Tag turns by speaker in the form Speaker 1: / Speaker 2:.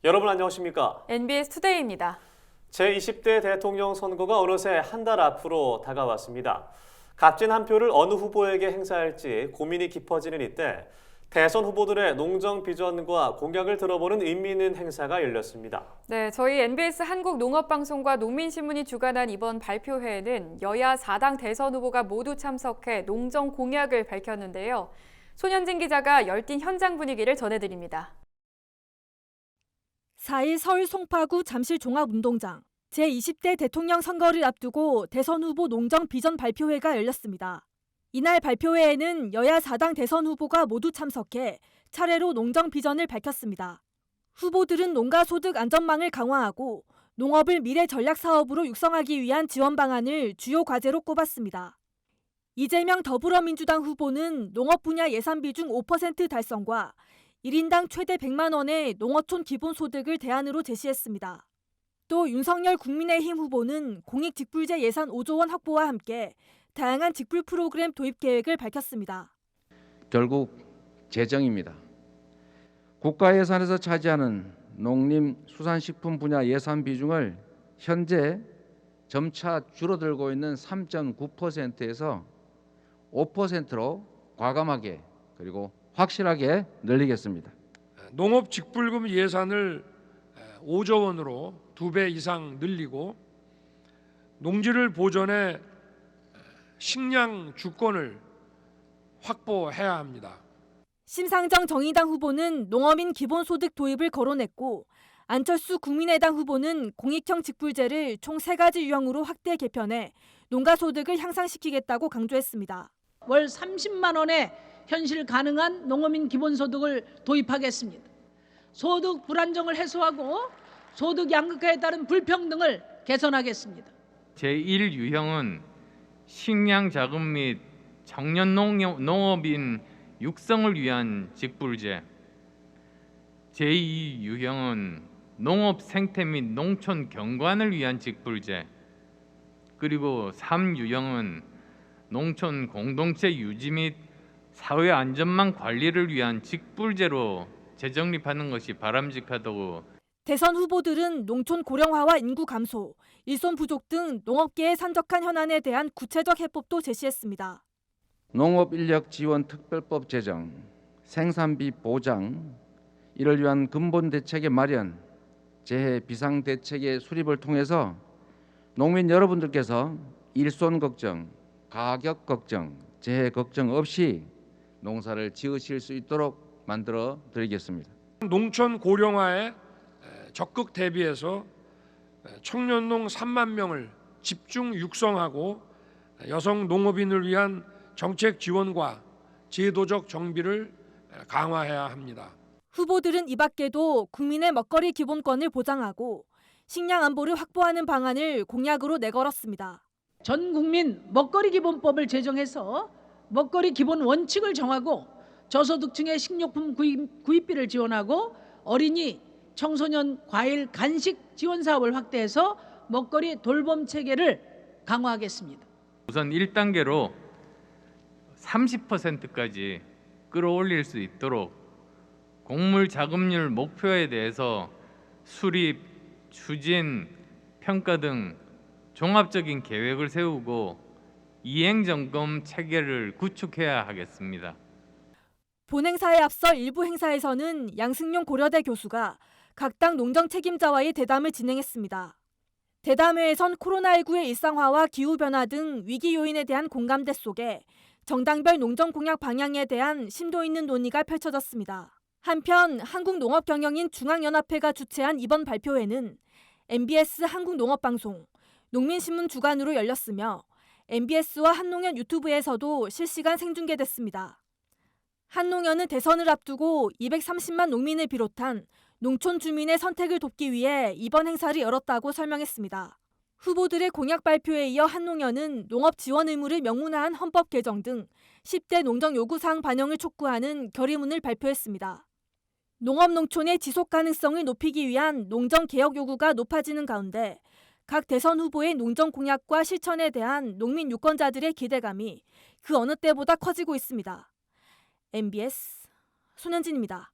Speaker 1: 여러분 안녕하십니까?
Speaker 2: NBS 투데이입니다.
Speaker 1: 제20대 대통령 선거가 어느새 한 달 앞으로 다가왔습니다. 값진 한 표를 어느 후보에게 행사할지 고민이 깊어지는 이때 대선 후보들의 농정 비전과 공약을 들어보는 의미 있는 행사가 열렸습니다.
Speaker 2: 네, 저희 NBS 한국농업방송과 농민신문이 주관한 이번 발표회에는 여야 4당 대선 후보가 모두 참석해 농정 공약을 밝혔는데요. 손현진 기자가 열띤 현장 분위기를 전해드립니다.
Speaker 3: 4일 서울 송파구 잠실 종합운동장 제20대 대통령 선거를 앞두고 대선 후보 농정 비전 발표회가 열렸습니다. 이날 발표회에는 여야 4당 대선 후보가 모두 참석해 차례로 농정 비전을 밝혔습니다. 후보들은 농가 소득 안전망을 강화하고 농업을 미래 전략 사업으로 육성하기 위한 지원 방안을 주요 과제로 꼽았습니다. 이재명 더불어민주당 후보는 농업 분야 예산 비중 5% 달성과 1인당 최대 100만 원의 농어촌 기본소득을 대안으로 제시했습니다. 또 윤석열 국민의힘 후보는 공익직불제 예산 5조 원 확보와 함께 다양한 직불 프로그램 도입 계획을 밝혔습니다.
Speaker 4: 결국 재정입니다. 국가 예산에서 차지하는 농림수산식품 분야 예산 비중을 현재 점차 줄어들고 있는 3.9%에서 5%로 과감하게 그리고 확실하게 늘리겠습니다.
Speaker 5: 농업직불금 예산을 5조 원으로 2배 이상 늘리고 농지를 보존해 식량 주권을 확보해야 합니다.
Speaker 3: 심상정 정의당 후보는 농어민 기본소득 도입을 거론했고 안철수 국민의당 후보는 공익형 직불제를 총 3가지 유형으로 확대 개편해 농가소득을 향상시키겠다고 강조했습니다.
Speaker 6: 월 30만 원의 현실 가능한 농어민 기본소득을 도입하겠습니다. 소득 불안정을 해소하고 소득 양극화에 따른 불평등을 개선하겠습니다.
Speaker 7: 제1유형은 식량 자금 및 청년 농업인 육성을 위한 직불제, 제2유형은 농업 생태 및 농촌 경관을 위한 직불제, 그리고 3유형은 농촌 공동체 유지 및 사회 안전망 관리를 위한 직불제로 재정립하는 것이 바람직하다고.
Speaker 3: 대선 후보들은 농촌 고령화와 인구 감소, 일손 부족 등 농업계에 산적한 현안에 대한 구체적 해법도 제시했습니다.
Speaker 4: 농업인력 지원 특별법 제정, 생산비 보장, 이를 위한 근본 대책의 마련, 재해 비상 대책의 수립을 통해서 농민 여러분들께서 일손 걱정, 가격 걱정, 재해 걱정 없이 농사를 지으실 수 있도록 만들어 드리겠습니다.
Speaker 5: 농촌 고령화에 적극 대비해서 청년농 3만 명을 집중 육성하고 여성 농업인을 위한 정책 지원과 제도적 정비를 강화해야 합니다.
Speaker 3: 후보들은 이 밖에도 국민의 먹거리 기본권을 보장하고 식량 안보를 확보하는 방안을 공약으로 내걸었습니다.
Speaker 6: 전 국민 먹거리 기본법을 제정해서 먹거리 기본 원칙을 정하고 저소득층의 식료품 구입비를 지원하고 어린이, 청소년 과일 간식 지원 사업을 확대해서 먹거리 돌봄 체계를 강화하겠습니다.
Speaker 7: 우선 1단계로 30%까지 끌어올릴 수 있도록 곡물 자급률 목표에 대해서 수립, 추진, 평가 등 종합적인 계획을 세우고 이행 점검 체계를 구축해야 하겠습니다.
Speaker 3: 본행사에 앞서 일부 행사에서는 양승용 고려대 교수가 각 당 농정 책임자와의 대담을 진행했습니다. 대담회에선 코로나19의 일상화와 기후변화 등 위기 요인에 대한 공감대 속에 정당별 농정 공약 방향에 대한 심도 있는 논의가 펼쳐졌습니다. 한편 한국농업경영인 중앙연합회가 주최한 이번 발표회는 MBS 한국농업방송, 농민신문 주관으로 열렸으며 MBS와 한농연 유튜브에서도 실시간 생중계됐습니다. 한농연은 대선을 앞두고 230만 농민을 비롯한 농촌 주민의 선택을 돕기 위해 이번 행사를 열었다고 설명했습니다. 후보들의 공약 발표에 이어 한농연은 농업 지원 의무를 명문화한 헌법 개정 등 10대 농정 요구사항 반영을 촉구하는 결의문을 발표했습니다. 농업 농촌의 지속 가능성을 높이기 위한 농정 개혁 요구가 높아지는 가운데 각 대선 후보의 농정 공약과 실천에 대한 농민 유권자들의 기대감이 그 어느 때보다 커지고 있습니다. MBS 손현진입니다.